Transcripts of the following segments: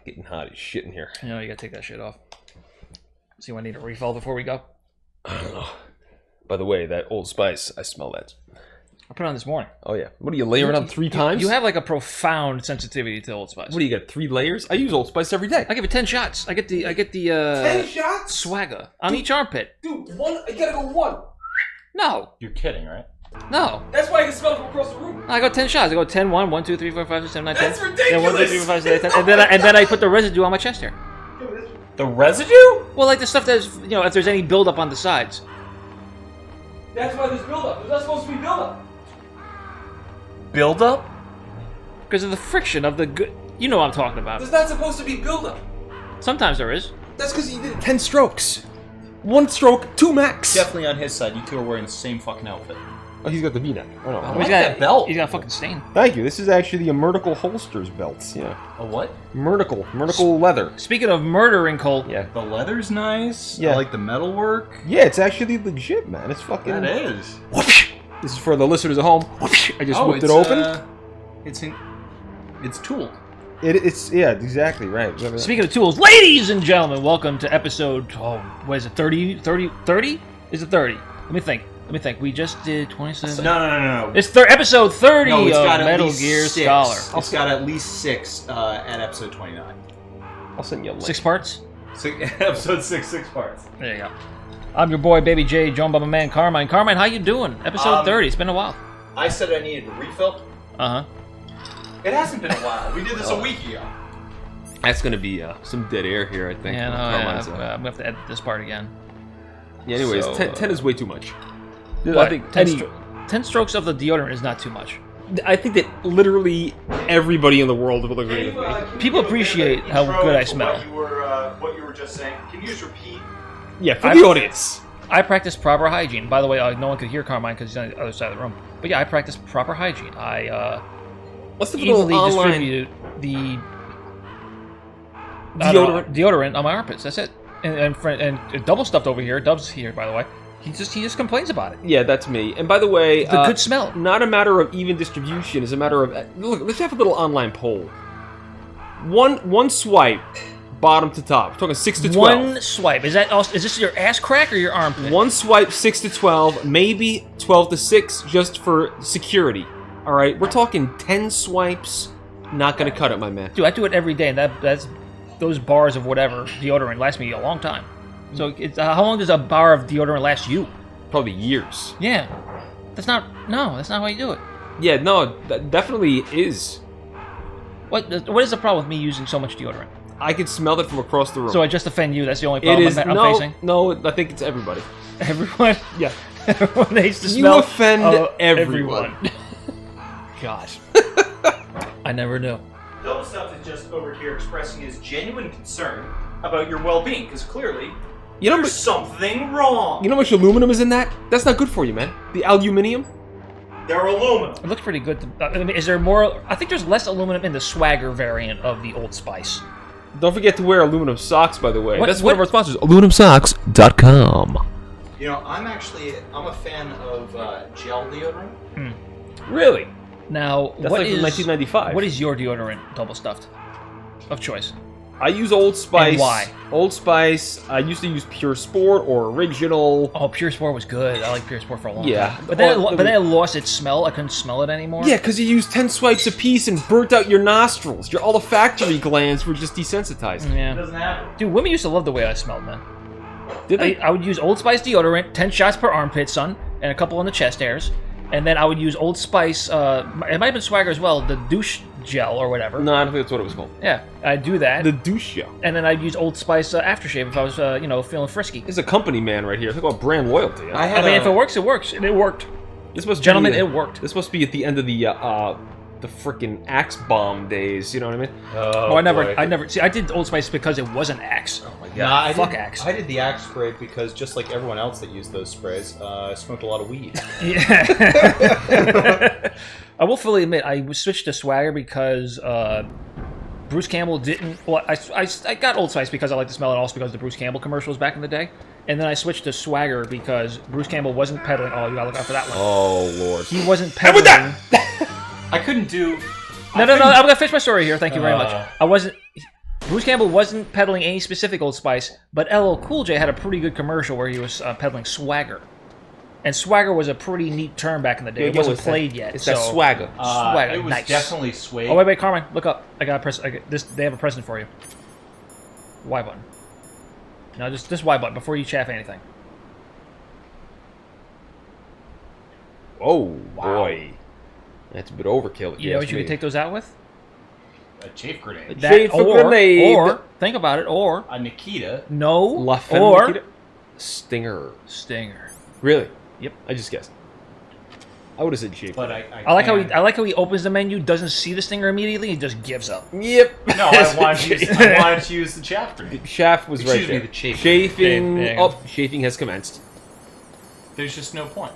Getting hot as shit in here. You know, you gotta take that shit off. So you want to need a refill before we go? I don't know. By the way, that Old Spice, I smell that. I put it on this morning. Oh, yeah. What do you layer it on 3 times? You have like a profound sensitivity to Old Spice. What do you got, 3 layers? I use Old Spice every day. I give it 10 shots. I get the 10 shots? swagger on each armpit. Dude, I gotta go 1. No. You're kidding, right? No. That's why I can smell it from across the room. I go 10 shots. I go 10, 1, 1, 2, 3, 4, 5, 6, 7, 9, 10. That's ridiculous. Then 1, 2, 3, 4, 5, 6, 7, 8, 10. And then I put the residue on my chest hair. The residue? Well, like the stuff that's, you know, if there's any buildup on the sides. That's why there's buildup. There's not supposed to be buildup. Build-up? Because of the friction of the good. You know what I'm talking about. There's not supposed to be buildup. Sometimes there is. That's because you did 10 strokes. 1 stroke, 2 max. Definitely on his side. You two are wearing the same fucking outfit. Oh, he's got the V-neck. Oh, no. I like that belt. He's got a fucking stain. Thank you. This is actually a Murdical Holsters belt. Yeah. A what? Murdical leather. Speaking of murdering, Cole. Yeah. The leather's nice. Yeah. I like the metalwork. Yeah, it's actually legit, man. It's fucking... That is. This is for the listeners at home. I just whipped it open. It's tooled. It's yeah, exactly right. Speaking of tools, ladies and gentlemen, welcome to episode, what is it, 30? 30? Is it 30? Let me think. We just did 27. No. It's episode 30 No, it's of got at Metal least Gear 6. Scholar. It's got at least 6 at episode 29. I'll send you a link. 6 parts? Episode 6 parts. There you go. I'm your boy, Baby J, joined by my man, Carmine. Carmine, how you doing? Episode 30. It's been a while. I said I needed a refill. Uh-huh. It hasn't been a while. We did this a week ago. That's gonna be some dead air here, I think. Yeah, no, Carmine's, I'm gonna have to edit this part again. Yeah, anyways, So, 10 is way too much. What? I think 10 strokes of the deodorant is not too much. I think that literally everybody in the world will agree with me. People appreciate how good I smell. What you were just saying. Can you just repeat? Yeah, for the audience. I practice proper hygiene. By the way, no one could hear Carmine because he's on the other side of the room. But yeah, I practice proper hygiene. I Let's do a easily little online distribute the deodorant. on my armpits. That's it. And double stuffed over here. Dub's here, by the way. He just complains about it. Yeah, that's me. And by the way, The good smell. Not a matter of even distribution. It's a matter of look. Let's have a little online poll. One swipe, bottom to top. We're talking 6 to 12. One swipe. Is this your ass crack or your armpit? One swipe, 6 to 12, maybe 12 to 6, just for security. All right, we're talking 10 swipes. Not gonna cut it, my man. Dude, I do it every day, and that's those bars of whatever deodorant last me a long time. So how long does a bar of deodorant last you? Probably years. Yeah, that's not how you do it. Yeah, no, that definitely is. What is the problem with me using so much deodorant? I can smell it from across the room. So I just offend you. That's the only it problem is I'm facing. No, I think it's everybody. Everyone, Yeah, everyone hates the you smell. offend of everyone. Gosh, I never knew. Double Stuff is just over here expressing his genuine concern about your well-being, because clearly You know, there's something wrong. you know how much aluminum is in that? That's not good for you, man. The aluminium. They're aluminum. It looks pretty good. I mean, is there more? I think there's less aluminum in the Swagger variant of the Old Spice. Don't forget to wear aluminum socks, by the way. What- That's what- one of our sponsors, aluminumsocks.com. You know, I'm a fan of gel deodorant. Really? Now, That's what like from is 1995. What is your deodorant double stuffed of choice? I use Old Spice. And why? Old Spice. I used to use Pure Sport or Original. Oh, Pure Sport was good. I like Pure Sport for a long Yeah. time. But then, Oh, but then it lost its smell. I couldn't smell it anymore. Yeah, because you used 10 swipes apiece and burnt out your nostrils. Your olfactory glands were just desensitized. Yeah. Doesn't happen. Dude, women used to love the way I smelled, man. Did they? I would use Old Spice deodorant, 10 shots per armpit, son, and a couple on the chest hairs. And then I would use Old Spice, it might have been Swagger as well, the douche gel or whatever. No, I don't think that's what it was called. Yeah, I'd do that. The douche gel. And then I'd use Old Spice aftershave if I was, feeling frisky. This is a company man right here. Think about brand loyalty. Huh? I mean, if it works, it works. And it worked. This must Gentlemen, be, it worked. This must be at the end of the frickin' Axe Bomb days. You know what I mean? Oh, I never. See, I did Old Spice because it wasn't Axe. Oh my god. Fuck Axe. I did the Axe spray because just like everyone else that used those sprays, I smoked a lot of weed. Yeah. I will fully admit, I switched to Swagger because Bruce Campbell didn't. Well, I got Old Spice because I like the smell, and also because of the Bruce Campbell commercials back in the day. And then I switched to Swagger because Bruce Campbell wasn't peddling. Oh, you gotta look out for that one. Oh lord. He wasn't peddling. I couldn't do. No. I'm gonna finish my story here. Thank you very much. I wasn't. Bruce Campbell wasn't peddling any specific Old Spice, but LL Cool J had a pretty good commercial where he was peddling swagger. And swagger was a pretty neat term back in the day. Yeah, it wasn't it's played that, yet. It's that swagger. Swagger, it was nice. definitely swag. Oh, wait, Carmen, look up. I got this. They have a present for you. Y button. No, just this Y button before you chaff anything. Oh, boy. That's a bit overkill. if You know what ask you me. could take those out with? A chafe grenade. Chafe grenade. Or, think about it, or, A Nikita. no, La Femme or, Nikita? Stinger. Stinger. Really? Yep. I just guessed. I would have said Chief. But I like how he opens the menu, doesn't see the stinger immediately, he just gives up. Yep. No, I wanted to use the chaff grenade. Shaft was right Excuse me, there. the chafing. Chafing. There you go. Chafing has commenced. There's just no point.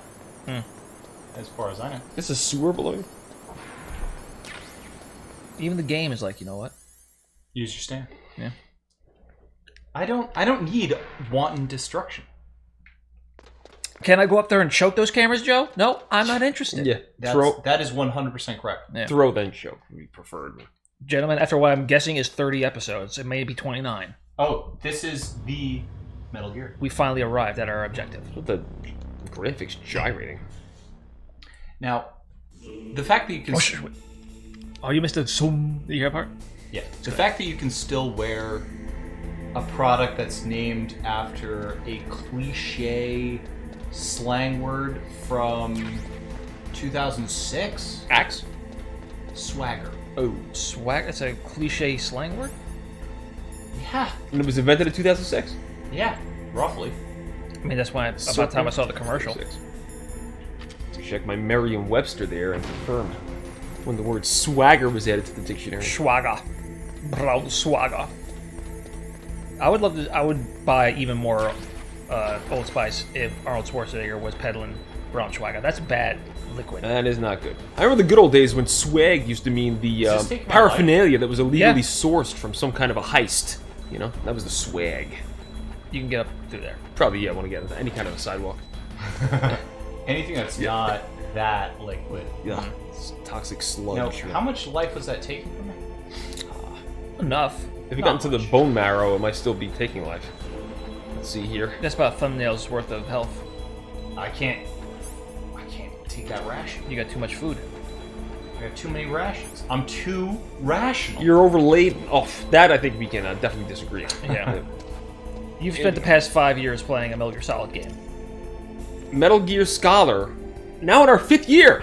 As far as I know. This is sewer below. Even the game is like, you know what? Use your stand. Yeah. I don't need wanton destruction. Can I go up there and choke those cameras, Joe? No, I'm not interested. Yeah. That is 100% correct. Yeah. Throw then choke. We preferred. Gentlemen, after what I'm guessing is 30 episodes, it may be 29. Oh, this is the Metal Gear. We finally arrived at our objective. With the graphics gyrating. Now, the fact that you can... Oh, you missed the zoom. Did you hear that part? Yeah. The fact that you can still wear a product that's named after a cliche slang word from 2006? Axe? Swagger. Oh. Swag? That's a cliche slang word? Yeah. And it was invented in 2006? Yeah. Roughly. I mean, that's why about the time I saw the commercial. To check my Merriam-Webster there and confirm when the word swagger was added to the dictionary. Swagger. Bro, swagger. I would buy even more Old Spice if Arnold Schwarzenegger was peddling brown swagger. That's bad liquid. That is not good. I remember the good old days when swag used to mean the paraphernalia that was illegally sourced from some kind of a heist. You know, that was the swag. You can get up through there. Probably, yeah, I want to get on any kind of a sidewalk. Anything that's not that liquid. Yeah, it's toxic sludge. Now, how much life was that taking from me? Enough. If you got into the bone marrow, it might still be taking life. Let's see here. That's about a thumbnail's worth of health. I can't take that ration. You got too much food. I got too many rations. I'm too rational. You're overladen. Oh, that I think we can definitely disagree. Yeah. You've spent the past 5 years playing a Metal Gear Solid game. Metal Gear Scholar, now in our 5th year.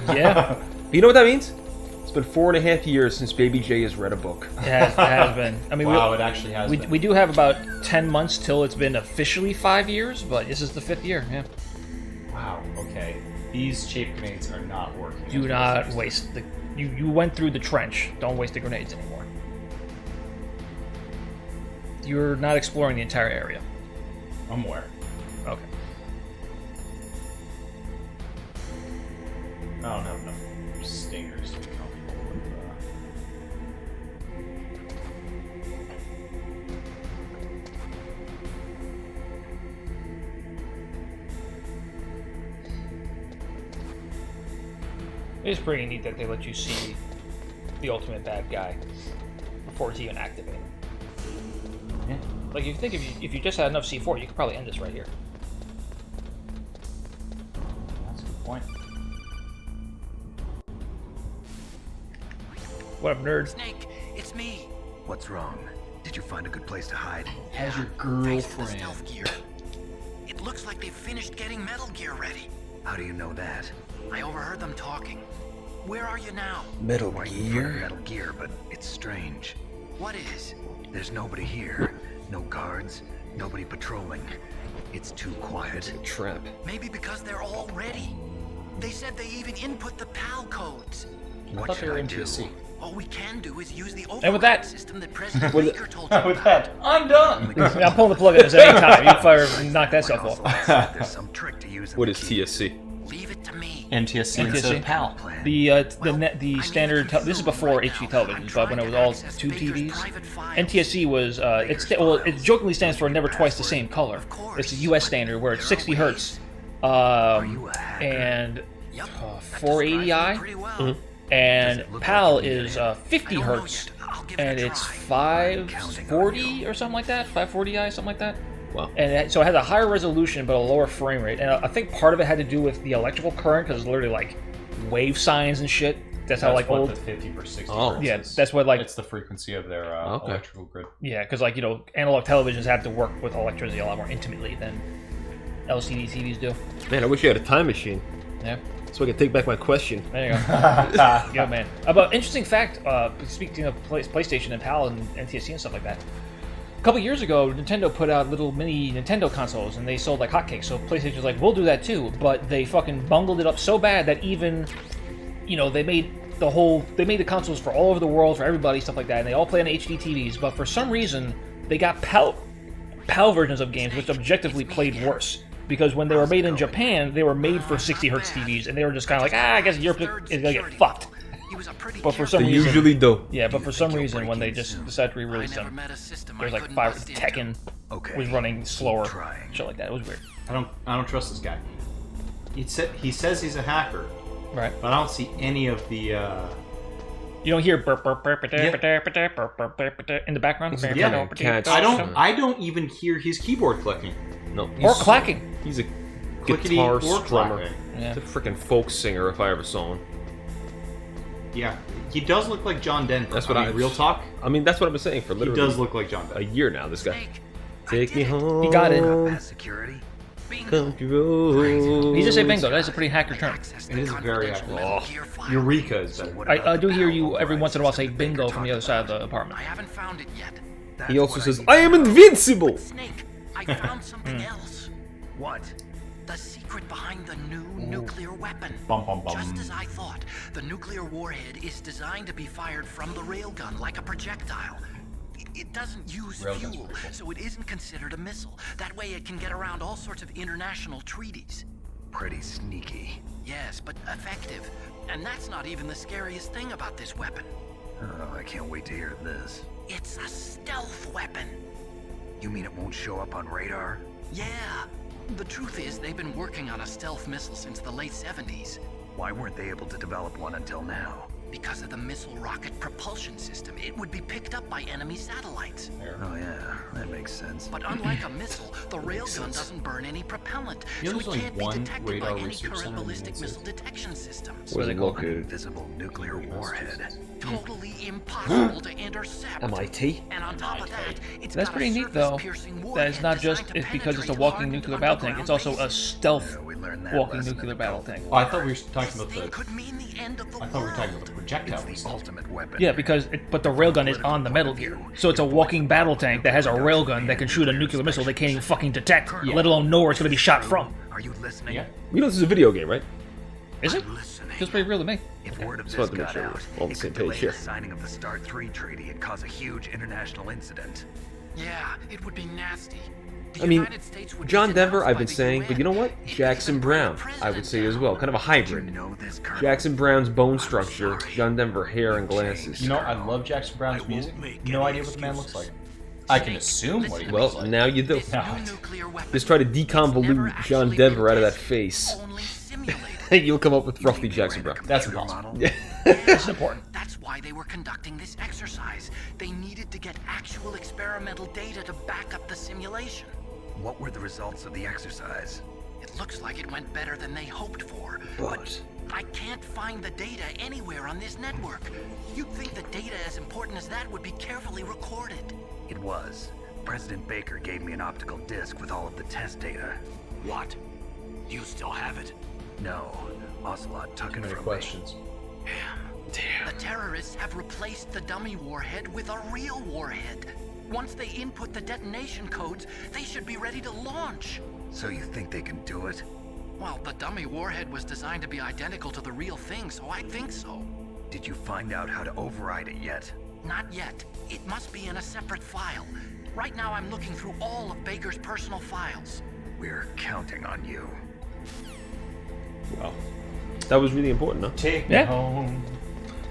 Yeah. You know what that means? It's been 4.5 years since Baby J has read a book. It has been. I mean, wow, it actually has been. We do have about 10 months till it's been officially 5 years, but this is the 5th year, yeah. Wow, okay. These chafe grenades are not working. Do not waste the... You went through the trench. Don't waste the grenades anymore. You're not exploring the entire area. I'm aware. Okay. I don't have enough stingers to be comfortable with. It's pretty neat that they let you see the ultimate bad guy before it's even activated. Yeah. Like, you think if you just had enough C4, you could probably end this right here. That's a good point. What up, nerds? Snake, it's me. What's wrong? Did you find a good place to hide? How's your Thanks to the girlfriend? stealth gear. It looks like they've finished getting Metal Gear ready. How do you know that? I overheard them talking. Where are you now? Metal Right in front of Metal Gear, but it's strange. What is? There's nobody here. No guards. Nobody patrolling. It's too quiet. Trap. Maybe because they're all ready. They said they even input the PAL codes. I What thought they should were I in do? TSC. All we can do is use the And with that- override system that President Baker told you With about. that, I'm done. Yeah, I'm pulling the plug at this any time. You fire knock that stuff off. There's some trick to using What the is key. TSC? Leave it to me. NTSC instead of PAL. Plan. The standard. This is before HD television, but when it was all two TVs. NTSC was it jokingly stands for never twice the same color. It's a U.S. standard where it's 60 hertz, and Yep, that 480i, describes me pretty well. and Does it look PAL like you is need it? 50 I don't know hertz, yet. I'll give and it a it's try. 540 or something like that, 540i, something like that. Wow. And so it has a higher resolution but a lower frame rate. And I think part of it had to do with the electrical current, because it's literally like wave signs and shit. That's how like what old. the 50 per 60 Oh. hertz Yeah, is. that's what like. It's the frequency of their Okay. electrical grid. Yeah, because like analog televisions have to work with electricity a lot more intimately than LCD TVs do. Man, I wish you had a time machine Yeah. so I could take back my question. There you go. Yeah, man. About interesting fact, speaking of PlayStation and PAL and NTSC and stuff like that. A couple years ago, Nintendo put out little mini Nintendo consoles, and they sold like hotcakes. So PlayStation's like, we'll do that too. But they fucking bungled it up so bad that even, they made the consoles for all over the world for everybody, stuff like that, and they all play on HD TVs. But for some reason, they got PAL versions of games which objectively played worse. Because when they were made in Japan, they were made for 60 hertz TVs, and they were just kind of like, I guess Europe is gonna get fucked. But for some They reason, usually do. yeah, but for some reason, when they just decided to re-release them, there was like Tekken was running slower, shit like that. It was weird. I don't trust this guy. He says he's a hacker, Right. but I don't see any of the. You don't hear burp burp burp in the background. Yeah, cats. I don't even hear his keyboard clicking. No. Or clacking. He's a Clickety guitar or strummer. clacking. Yeah. He's a freaking folk singer if I ever saw him. Yeah, he does look like John Denver. That's what real talk. I mean, that's what I've been saying for He literally does look like John a Denver. year now, this guy. Snake, Take me home. He got it. past security. Country road. You just say bingo. That's a pretty hacker term. It is very accurate. Oh, Eureka is better. I do hear you every once in a while say bingo from the other side of the apartment. I haven't found it yet. He also says, I am invincible! Snake, I found something else. What? The secret behind the new nuclear weapon. Bum, bum, bum. Just as I thought, the nuclear warhead is designed to be fired from the railgun like a projectile. It doesn't use Railgun's fuel, pretty cool. so it isn't considered a missile. That way it can get around all sorts of international treaties. Pretty sneaky. Yes, but effective. And that's not even the scariest thing about this weapon. Oh, I can't wait to hear this. It's a stealth weapon. You mean it won't show up on radar? Yeah. The truth is, they've been working on a stealth missile since the late 70s. Why weren't they able to develop one until now? Because of the missile rocket propulsion system, it would be picked up by enemy satellites. Oh yeah, that makes sense. But unlike a missile, the railgun doesn't burn any propellant, You know so there's it only can't be one detected by radar any research current center in the ballistic United missile States. detection systems. Where's it An located? invisible nuclear warhead. Totally impossible to intercept. MIT? And on top of that, it's That's got a pretty neat, though. surface-piercing That warhead it's not just designed to because it's a penetrate walking hard nuclear battle tank. It's also a underground stealth Yeah, we learned that walking lesson in nuclear the battle Gulf tank. Oh, I thought we were talking bases. about This thing the. could mean the end of the I thought we were talking about the world. projectile. It's the ultimate weapon. Yeah, but the railgun is on the Metal Gear, so it's a walking battle tank that has a railgun that can shoot a nuclear missile they can't even fucking detect, let alone know where it's going to be shot from. Are you listening? Yeah. You know this is a video game, right? Is it? Listening. Feels pretty real to me. If word of Just this wanted to make got sure out, we're all on the it same could page delay here. the signing of the START 3 treaty and cause a huge international incident. Yeah, it would be nasty. The I mean, United States would be John Denver, denounced I've by been the saying, UN. but you know what? It could Jackson even bring Brown, the I would president say as down. well. Kind of a You hybrid. know this, Colonel? Jackson Brown's bone structure, John Denver hair and glasses. You know, I love Jackson Brown's music. No idea what the man looks like. I can assume what he looks Well, like. now you do. This new nuclear weapon Just try to has never deconvolute John actually Denver been out of that tested, face. only simulated. You'll come up with roughly Jackson Brown. That's Computer impossible. model? It's important. That's why they were conducting this exercise. They needed to get actual experimental data to back up the simulation. What were the results of the exercise? It looks like it went better than they hoped for. But I can't find the data anywhere on this network. You'd think the data as important as that would be carefully recorded. It was. President Baker gave me an optical disc with all of the test data. What? You still have it? No, Ocelot took it Any from questions? The terrorists have replaced the dummy warhead with a real warhead. Once they input the detonation codes, they should be ready to launch. me. So you think they can do it? Well, the dummy warhead was designed to be identical to the real thing, so I think so. Did you find out how to override it yet? Not yet. It must be in a separate file. Right now I'm looking through all of Baker's personal files. We're counting on you. wow, that was really important, huh? Take me Yeah. home.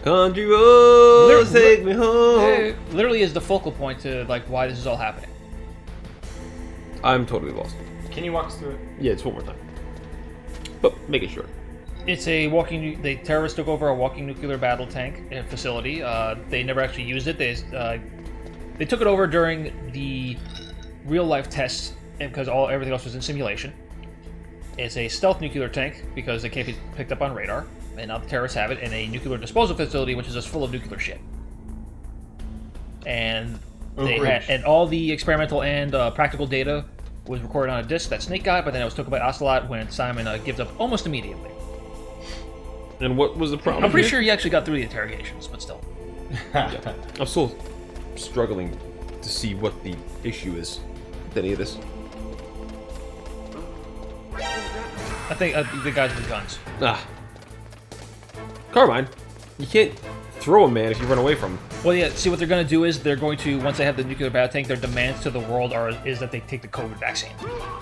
Country roads, Literally- take me home. It literally is the focal point to like why this is all happening. I'm totally lost. Can you walk us through it? Yeah, it's one more time. But make it short. It's a walking. The terrorists took over a walking nuclear battle tank facility. They never actually used it. They took it over during the real life tests because everything else was in simulation. It's a stealth nuclear tank because they can't be picked up on radar, and now the terrorists have it in a nuclear disposal facility, which is just full of nuclear shit. And and all the experimental and practical data was recorded on a disc that Snake got, but then it was taken by Ocelot when Simon gives up almost immediately. And what was the problem? I'm pretty sure he actually got through the interrogations, but still. Yeah. I'm still struggling to see what the issue is with any of this. I think the guys with guns. Carmine, you can't throw a man if you run away from him. Well, yeah, see what they're going to do is they're going to, once they have the nuclear battle tank, their demands to the world is that they take the COVID vaccine.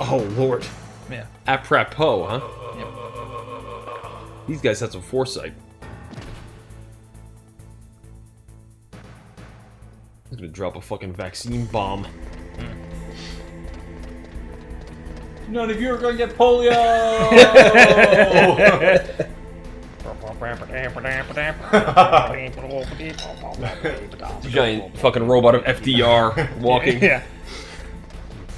Oh, Lord. Yeah. Apropos, huh? Yep. These guys had some foresight. I'm gonna drop a fucking vaccine bomb. None of you are going to get polio! Giant fucking robot of FDR walking. Yeah.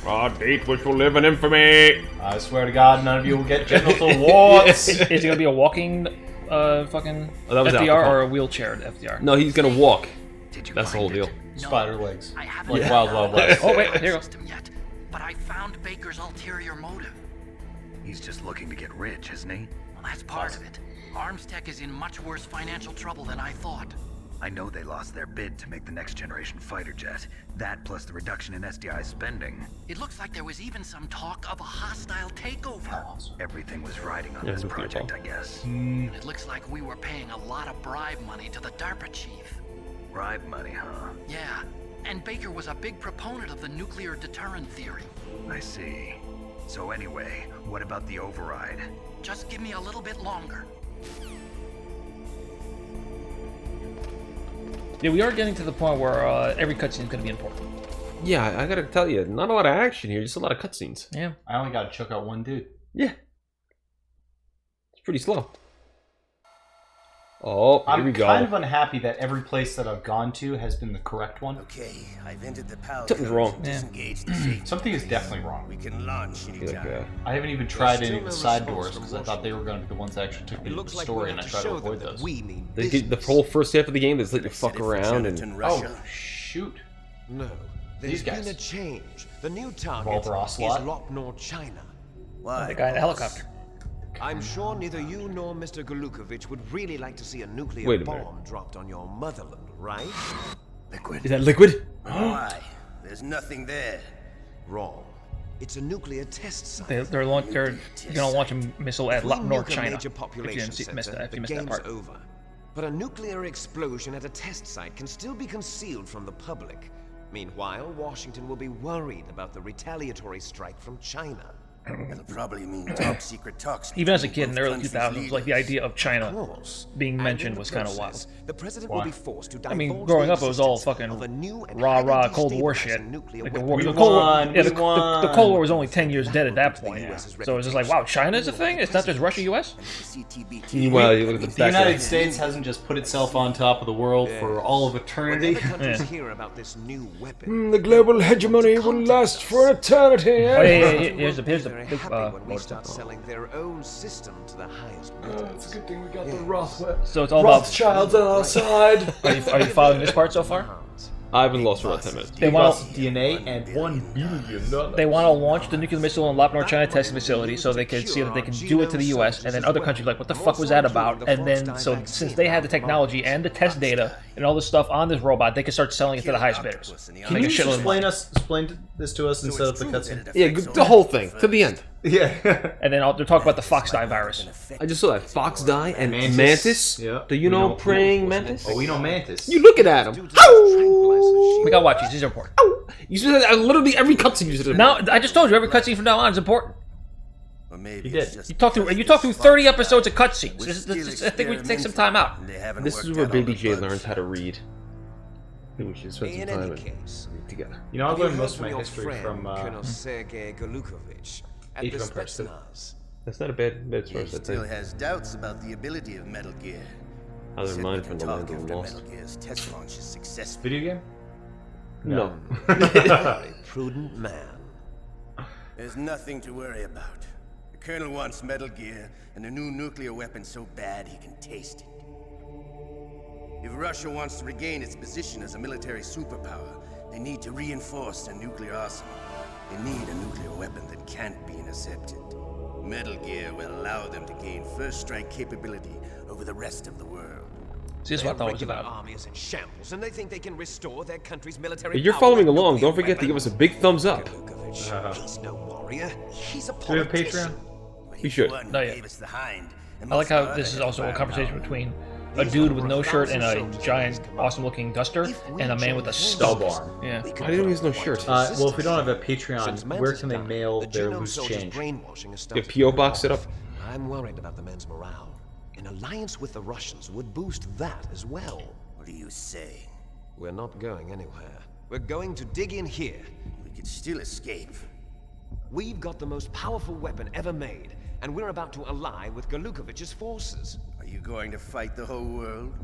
Our date which will live in infamy. I swear to God, none of you will get genital warts! Is he going to be a walking fucking that was FDR alcohol. or a wheelchaired FDR? No, he's gonna walk. Did you That's the whole find deal. it? Spider legs. I haven't Like Wild Wild West. Oh, wait, here you go. system yet, but I found Baker's ulterior motive. He's just looking to get rich, isn't he? Well, that's part of it. Armstech is in much worse financial trouble than I thought. I know they lost their bid to make the next generation fighter jet. That plus the reduction in SDI spending. It looks like there was even some talk of a hostile takeover. Everything was riding on Yeah, this nuclear project, bomb. I guess. And it looks like we were paying a lot of bribe money to the DARPA chief. Bribe money, huh? Yeah, and Baker was a big proponent of the nuclear deterrent theory. I see. So anyway, what about the override? Just give me a little bit longer. Yeah, we are getting to the point where every cutscene is going to be important. Yeah, I gotta tell you, not a lot of action here, just a lot of cutscenes. Yeah. I only got to choke out one dude. Yeah. It's pretty slow. Oh, here we go. I'm kind of unhappy that every place that I've gone to has been the correct one. Okay, I've entered the power. Something's wrong. codes and disengaged the safety. Something is definitely wrong. We can launch Like, anytime. I haven't even tried any of the side doors because I thought they were going to be the ones that actually took me to the story, and I tried to avoid those. They get the whole first half of the game, they just let you fuck around and... Oh, shoot. No, These there's guys. been a change. The new target Revolver is Ocelot? Lopnor, China. Why? The guy in the helicopter. I'm sure neither you nor Mr. Galukovich would really like to see a nuclear Wait a minute. bomb dropped on your motherland, right? Liquid. Is that liquid? Why? There's nothing there. Wrong. It's a nuclear test site. They're going to launch a missile at If we North nuke a China. major If population you missed center, that, if the you missed that game's part. over. But a nuclear explosion at a test site can still be concealed from the public. Meanwhile, Washington will be worried about the retaliatory strike from China. It'll probably mean top secret talks. Even as a kid in between the early both countries' 2000s, like the leaders. idea of China Of course. being And mentioned in the was kind of process, wild. The president Why? will be forced to I mean, divulge growing the up, it was all existence fucking of a new and rah highly Cold War destabilizing shit. nuclear Like the, weapon. war, We the Cold War, won, yeah, we the won. Cold War was only 10 years dead at that point. Yeah. So it's just like, wow, China is a thing? It's not just Russia, US? CTBT. Meanwhile, you look at the The fact United that... States hasn't just put itself on top of the world for all of eternity. Whenever countries Yeah. hear about this new weapon, The global hegemony will last for eternity. Oh, yeah, here's the they're big happy when we motor. start selling their own system to the highest bidders. good thing we got the So it's all about... Rothschilds on our side. Are you following this part so far? I haven't lost for about 10 minutes. They want DNA and $1 billion. They want to launch the nuclear missile in Lopnor, China testing facility so they can see that they can do it to the U.S. and then other countries like, what the fuck was that about? And then, so since they had the technology and the test data and all this stuff on this robot, they can start selling it to the highest bidders. Can Make you a shitload of money. explain this to us instead of the cutscene? Yeah, the whole thing, to the end. Yeah. And then they're talking about the fox dye virus. I just saw that Fox die and Mantis. Mantis. Yeah. Do you We know know- praying mantis? Oh, we know Mantis. You looking at him. We gotta watch these. These are important. You said literally every cutscene you said. Now, I just told you, every cutscene from now on is important. Or maybe You it's did. just You talk through 30 episodes of cutscenes. I think we should take some time out. This is where Baby J learns how to read. I think we should spend some In time any and case, read together. You know, I've have you learned heard most of from my your history friend, from Colonel Sergei Galukovich at Age the of Empires 2. Spetsnaz? That's not a bad He source, I'd still say. has doubts about the ability of Metal Gear. Other Said than we mine can from the talk land of after the lost. Metal Gear's test launch is successful. Video game? No. Very prudent man. There's nothing to worry about. The Colonel wants Metal Gear and a new nuclear weapon so bad he can taste it. If Russia wants to regain its position as a military superpower, they need to reinforce their nuclear arsenal. They need a nuclear weapon that can't be intercepted. Metal Gear will allow them to gain first strike capability over the rest of the world. See, this is what I thought it was Their regular about. army is in shambles, and they think they can restore their country's military If you're power following with along, nuclear don't forget to give us a weapons. big thumbs up. Golukovich, he's no warrior. He's a Do we have a politician. Patreon? We should. One Not yet. gave us the hind, and I like most how of this our is also a other conversation firepower. between a dude with no shirt and a giant, awesome-looking duster, and a man with a Stub stump. arm. Yeah. I didn't know he has no shirt. Well, if we don't have a Since Patreon, Mance where has can they died, mail the their genome loose soldiers' change? brainwashing has Get a started. P.O. box set up. I'm worried about the men's morale. An alliance with the Russians would boost that as well. What are you saying? We're not going anywhere. We're going to dig in here. We could still escape. We've got the most powerful weapon ever made, and we're about to ally with Golukovich's forces. Are you going to fight the whole world?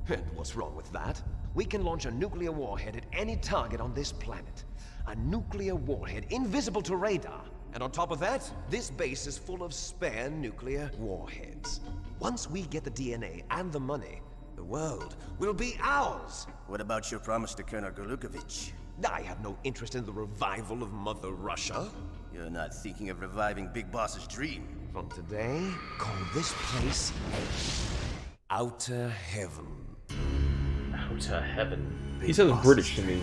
And what's wrong with that? We can launch a nuclear warhead at any target on this planet. A nuclear warhead invisible to radar. And on top of that, this base is full of spare nuclear warheads. Once we get the DNA and the money, the world will be ours. What about your promise to Colonel Golukovich? I have no interest in the revival of Mother Russia. You're not thinking of reviving Big Boss's dream. From today, call this place Outer Heaven. Out to heaven. He sounds British to me.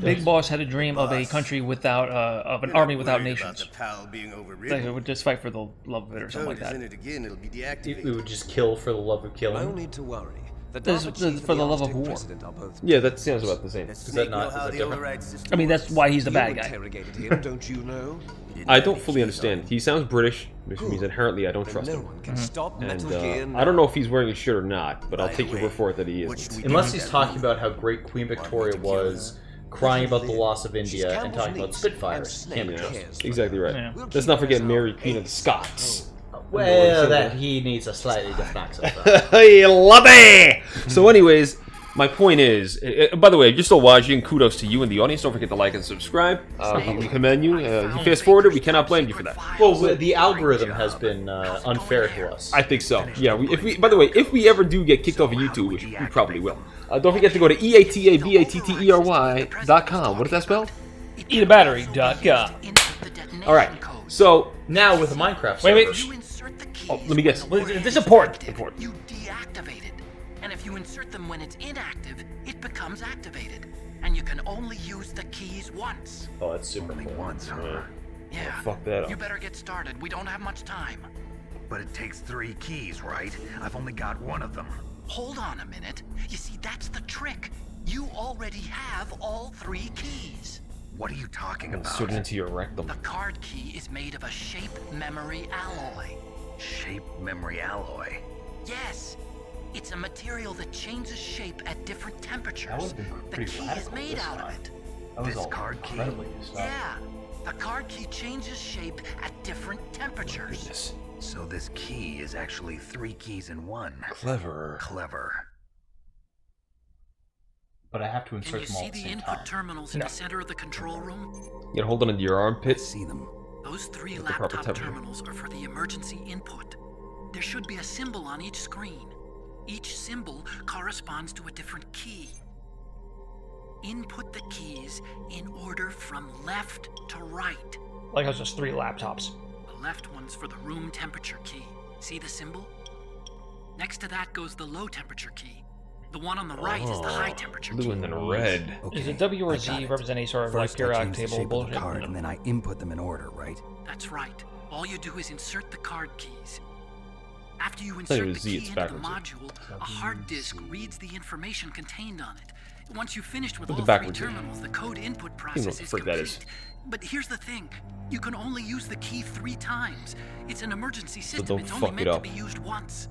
Big Boss had a dream of a country without, of an You're army not without worried about nations. the PAL being Like, overridden. it would just fight for the love of it or something like Code is that. in it again, it'll be deactivated. We would just kill for the love of No killing. need to worry. The This is Dharma Chief for and the love of Aztec war. President are both Yeah, that sounds about the same. Does that Snake not- know is how that the different? override system I mean, that's works? why he's the You bad guy. interrogated him, don't you know? He didn't I have don't any fully keys understand. on He sounds British, which means inherently I don't Then trust no him. one can stop Metal Gear And now. I don't know if he's wearing a shirt or not, but I'll By take the your way, word for it that he what is. should we Unless do he's with talking that about how great Queen Victoria was, crying about the loss of India, and Campbell's talking about niece, Spitfires. and Can't Snake be Yeah, trusted. cares for exactly her. right. Yeah. We'll Let's keep not forget as Mary our Queen of the ace. Scots. Well, that he needs a slightly different accent. Hey, love So anyways, my point is, by the way, if you're still watching, kudos to you and the audience. Don't forget to like and subscribe. We commend you. If you fast forwarded, we cannot blame you for that. Well, the algorithm has been unfair to us. I think so. Yeah. By the way, if we ever do get kicked off of YouTube, which we probably will, don't forget to go to eatabattery.com. What does that spell? Eatabattery.com. All right. So Now with the Minecraft Wait. servers. You insert the keys. oh, let me guess. This is important. You deactivate it. And if you insert them when it's inactive, it becomes activated. And you can only use the keys once. Oh, that's super Only cool. once, huh? Yeah. fuck that up. You better get started. We don't have much time. But it takes 3 keys, right? I've only got one of them. Hold on a minute. You see, that's the trick. You already have all 3 keys. What are you talking Insert it about? into your rectum. The card key is made of a shape memory alloy. Shape memory alloy. Yes. It's a material that changes shape at different temperatures. That would've been The pretty key is radical made this out of time. it. That was This all card key? incredibly new stuff. Yeah. The card key changes shape at different temperatures. Goodness. So this key is actually 3 keys in one. Clever. Clever. But I have to Can insert you them all see at the the same input time. terminals in the center of the control room? You gotta hold on to your armpit. See them. Those 3 With the proper laptop temperature. terminals are for the emergency input. There should be a symbol on each screen. Each symbol corresponds to a different key. Input the keys in order from left to right. Like I was just 3 laptops. The left one's for the room temperature key. See the symbol? Next to that goes the low temperature key. The one on the right is the high temperature Blue key. and then red. Is it W or I got Z it. represent any sort of like First, I periodic change the table shape of bullshit? the card, and then I input them in order, right? That's right. All you do is insert the card keys. After you thought it insert the was Z, key it's into the backwards. module, a hard disk reads the information contained on it. Once you've finished with What's all the 3 backwards Z? terminals, the code input what process the is frick complete. that is. But here's the thing. You can only use the key 3 times. It's an emergency system. don't It's only fuck meant it to up. be used once.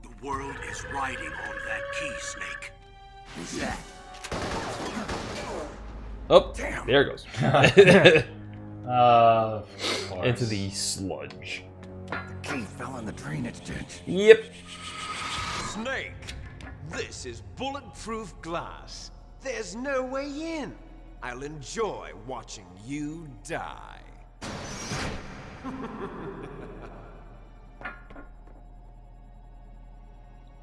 The world is riding on that key, Snake. Who's that? Oh, there it goes. Of Into the sludge. key fell in the drainage ditch. Yep. Snake, this is bulletproof glass. There's no way in. I'll enjoy watching you die.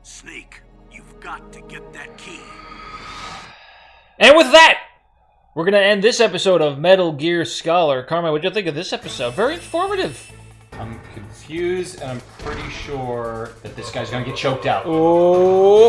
Snake, you've got to get that key. And with that, we're going to end this episode of Metal Gear Scholar. Carmine, what did you think of this episode? Very informative. I'm confused, and I'm pretty sure that this guy's gonna get choked out. Oh.